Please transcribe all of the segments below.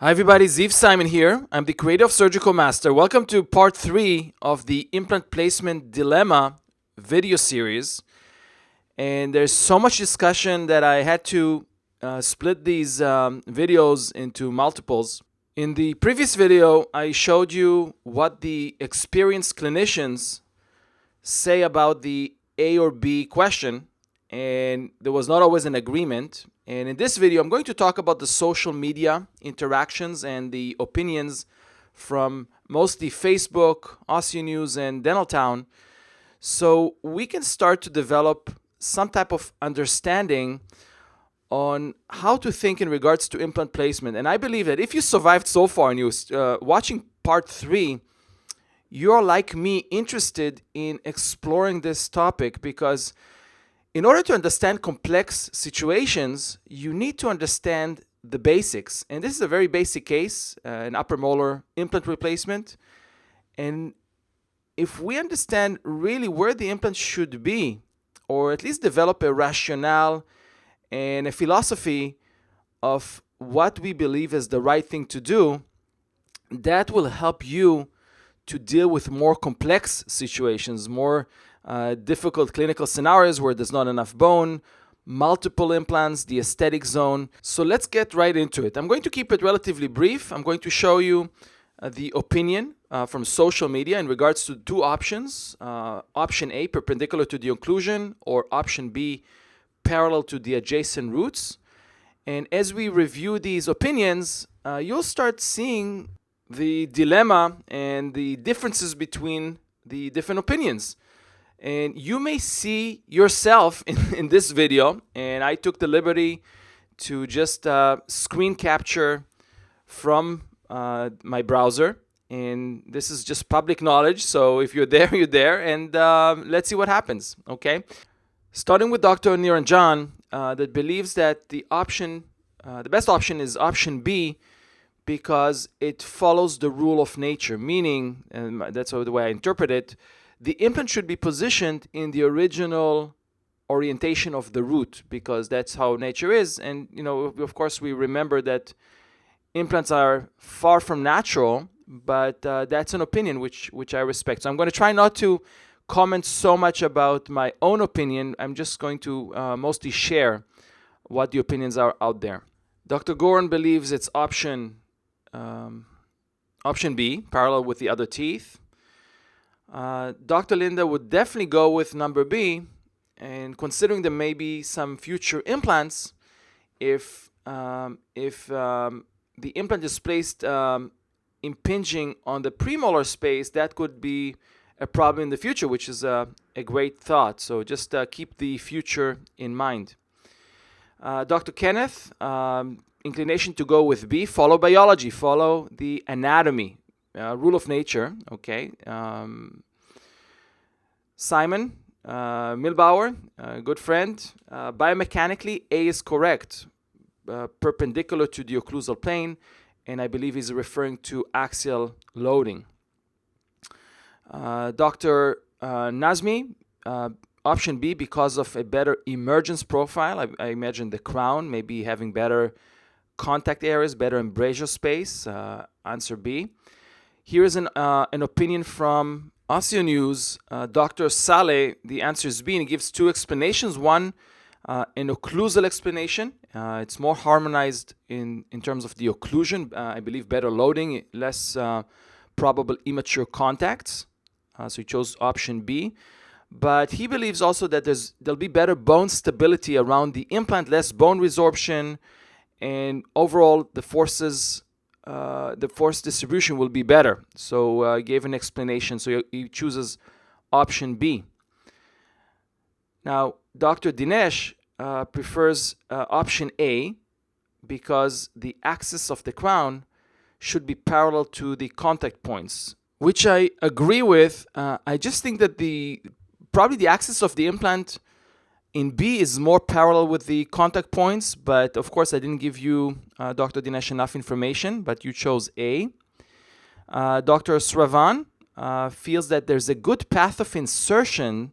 Hi everybody, Ziv Simon here. I'm the creator of Surgical Master. Welcome to part 3 of the Implant Placement Dilemma video series. And there's so much discussion that I had to split these videos into multiples. In the previous video, I showed you what the experienced clinicians say about the A or B question, and there was not always an agreement. And in this video, I'm going to talk about the social media interactions and the opinions from mostly Facebook, Aussie News, and Dental Town, so we can start to develop some type of understanding on how to think in regards to implant placement. And I believe that if you survived so far and you're watching part 3, you're like me interested in exploring this topic, because in order to understand complex situations, you need to understand the basics. And this is a very basic case, an upper molar implant replacement. And if we understand really where the implant should be, or at least develop a rationale and a philosophy of what we believe is the right thing to do, that will help you to deal with more complex situations, more difficult clinical scenarios where there's not enough bone, multiple implants, the aesthetic zone. So let's get right into it. I'm going to keep it relatively brief. I'm going to show you the opinion from social media in regards to two options. Option A, perpendicular to the occlusion, or option B, parallel to the adjacent roots. And as we review these opinions, you'll start seeing the dilemma and the differences between the different opinions. And you may see yourself in this video, and I took the liberty to just screen capture from my browser. And this is just public knowledge, so if you're there, you're there, and let's see what happens, okay? Starting with Dr. Niranjan, that believes that the best option is option B, because it follows the rule of nature, meaning, and that's the way I interpret it, the implant should be positioned in the original orientation of the root, because that's how nature is. And, of course, we remember that implants are far from natural, but that's an opinion which I respect. So I'm going to try not to comment so much about my own opinion. I'm just going to mostly share what the opinions are out there. Dr. Goran believes it's option B, parallel with the other teeth. Dr. Linda would definitely go with number B, and considering there may be some future implants, if the implant is placed impinging on the premolar space, that could be a problem in the future, which is a great thought. So just keep the future in mind. Dr. Kenneth, inclination to go with B. Follow biology, follow the anatomy, rule of nature, okay. Simon Milbauer, good friend, biomechanically A is correct, perpendicular to the occlusal plane, and I believe he's referring to axial loading. Dr. Nazmi, option B, because of a better emergence profile. I imagine the crown maybe having better contact areas, better embrasure space. Answer B. Here is an opinion from Aussie News. Dr. Saleh, the answer is B, and he gives two explanations. One, an occlusal explanation. It's more harmonized in terms of the occlusion. I believe better loading, less probable immature contacts. So he chose option B. But he believes also that there'll be better bone stability around the implant, less bone resorption, and overall the force distribution will be better. So he gave an explanation. So he chooses option B. Now, Dr. Dinesh prefers option A, because the axis of the crown should be parallel to the contact points, which I agree with. I just think that probably the axis of the implant in B is more parallel with the contact points, but of course I didn't give you, Dr. Dinesh, enough information, but you chose A. Dr. Sravan feels that there's a good path of insertion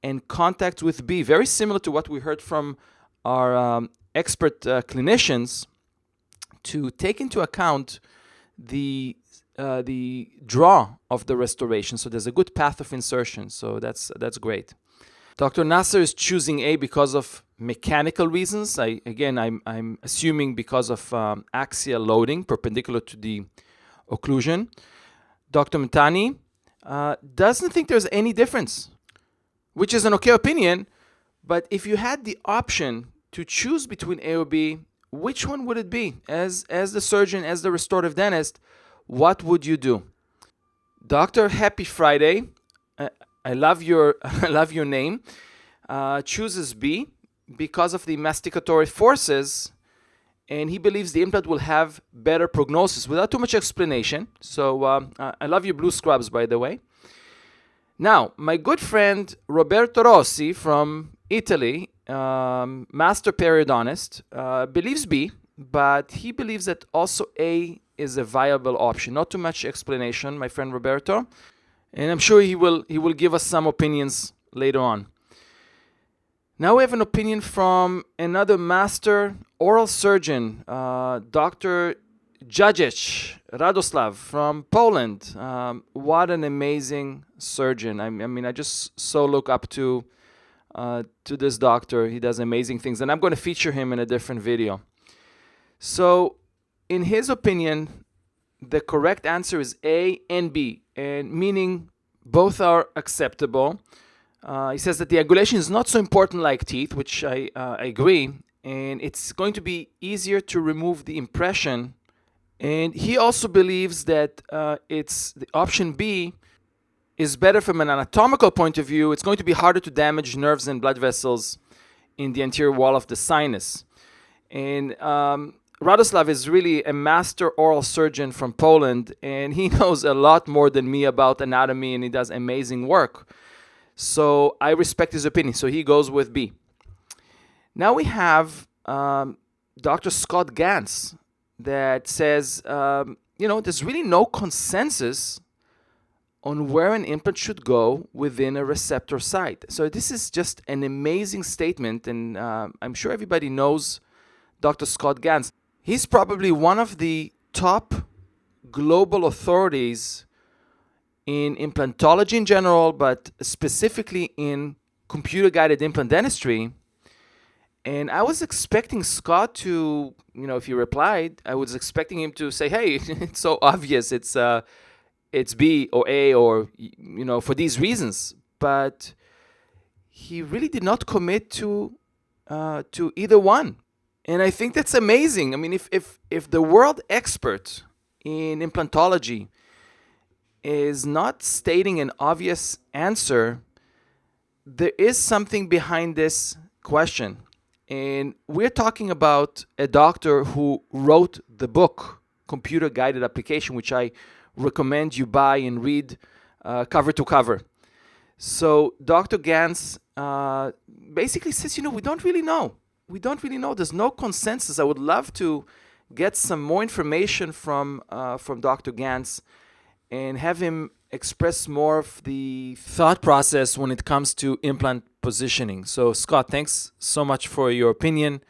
and contact with B, very similar to what we heard from our expert clinicians, to take into account the draw of the restoration. So there's a good path of insertion. So that's great. Dr. Nasser is choosing A because of mechanical reasons. I'm assuming because of axial loading perpendicular to the occlusion. Dr. Mtani doesn't think there's any difference, which is an okay opinion. But if you had the option to choose between A or B, which one would it be? As the surgeon, as the restorative dentist, what would you do? Dr. Happy Friday, I love your name, chooses B because of the masticatory forces, and he believes the implant will have better prognosis without too much explanation. So I love your blue scrubs, by the way. Now, my good friend Roberto Rossi from Italy, master periodontist, believes B, but he believes that also A is a viable option. Not too much explanation, my friend Roberto, and I'm sure he will give us some opinions later on. Now we have an opinion from another master oral surgeon, Dr. Jajic Radoslav from Poland. What an amazing surgeon. I mean, I just so look up to this doctor. He does amazing things, and I'm going to feature him in a different video. So, in his opinion, the correct answer is A and B, and meaning both are acceptable. He says that the angulation is not so important like teeth, which I agree, and it's going to be easier to remove the impression. And he also believes that it's the option B is better from an anatomical point of view. It's going to be harder to damage nerves and blood vessels in the anterior wall of the sinus. And Radoslav is really a master oral surgeon from Poland, and he knows a lot more than me about anatomy, and he does amazing work. So I respect his opinion. So he goes with B. Now we have Dr. Scott Gans that says, there's really no consensus on where an implant should go within a receptor site. So this is just an amazing statement, and I'm sure everybody knows Dr. Scott Gans. He's probably one of the top global authorities in implantology in general, but specifically in computer-guided implant dentistry. And I was expecting Scott to, if he replied, I was expecting him to say, hey, it's so obvious, it's B or A or, for these reasons. But he really did not commit to either one. And I think that's amazing. I mean, if the world expert in implantology is not stating an obvious answer, there is something behind this question. And we're talking about a doctor who wrote the book, Computer Guided Application, which I recommend you buy and read cover to cover. So Dr. Gans basically says, we don't really know. We don't really know. There's no consensus. I would love to get some more information from Dr. Gans and have him express more of the thought process when it comes to implant positioning. So Scott, thanks so much for your opinion,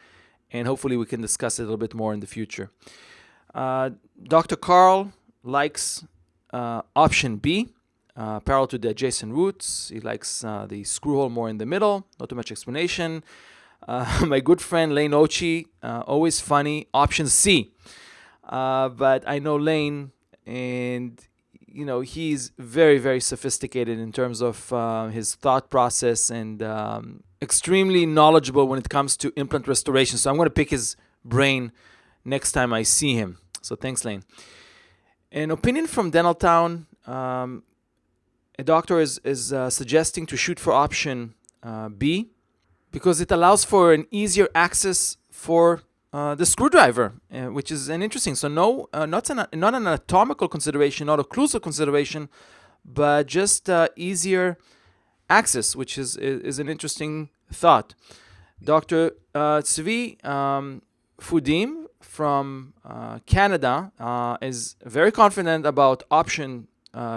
and hopefully we can discuss it a little bit more in the future. Dr. Carl likes option B, parallel to the adjacent roots. He likes the screw hole more in the middle, not too much explanation. My good friend Lane Ochi, always funny, option C. But I know Lane, and he's very, very sophisticated in terms of his thought process, and extremely knowledgeable when it comes to implant restoration. So I'm going to pick his brain next time I see him. So thanks, Lane. An opinion from Dental Town. A doctor is suggesting to shoot for option B because it allows for an easier access for the screwdriver, which is an interesting. So not an anatomical consideration, not occlusive consideration, but just easier access, which is an interesting thought. Dr. Tzvi Fudim from Canada is very confident about option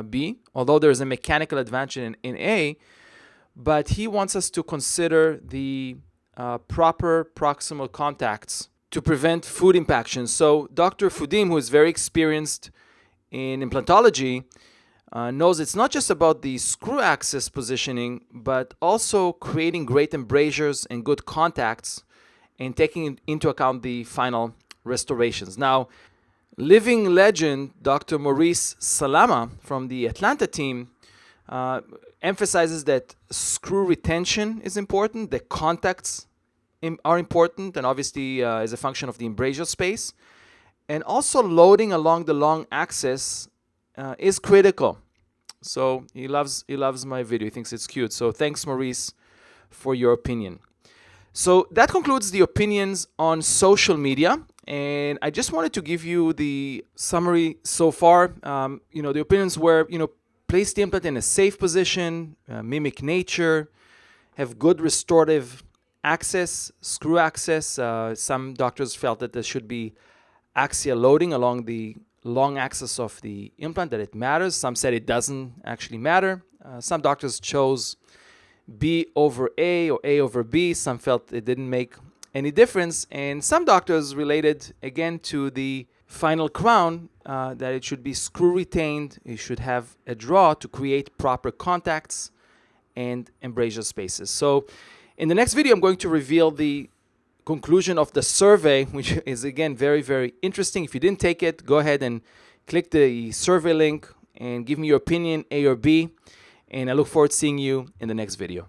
B, although there is a mechanical advantage in A, but he wants us to consider the proper proximal contacts to prevent food impaction. So Dr. Fudim, who is very experienced in implantology, knows it's not just about the screw axis positioning, but also creating great embrasures and good contacts and taking into account the final restorations. Now, living legend Dr. Maurice Salama from the Atlanta team emphasizes that screw retention is important, the contacts are important, and obviously is a function of the embrasure space. And also loading along the long axis is critical. So he loves my video. He thinks it's cute. So thanks, Maurice, for your opinion. So that concludes the opinions on social media. And I just wanted to give you the summary so far. The opinions were, place the implant in a safe position, mimic nature, have good restorative access, screw access. Some doctors felt that there should be axial loading along the long axis of the implant, that it matters. Some said it doesn't actually matter. Some doctors chose B over A or A over B. Some felt it didn't make any difference. And some doctors related, again, to the final crown, that it should be screw retained. You should have a draw to create proper contacts and embrasure spaces. So in the next video, I'm going to reveal the conclusion of the survey, which is, again, very, very interesting. If you didn't take it, go ahead and click the survey link and give me your opinion, A or B. And I look forward to seeing you in the next video.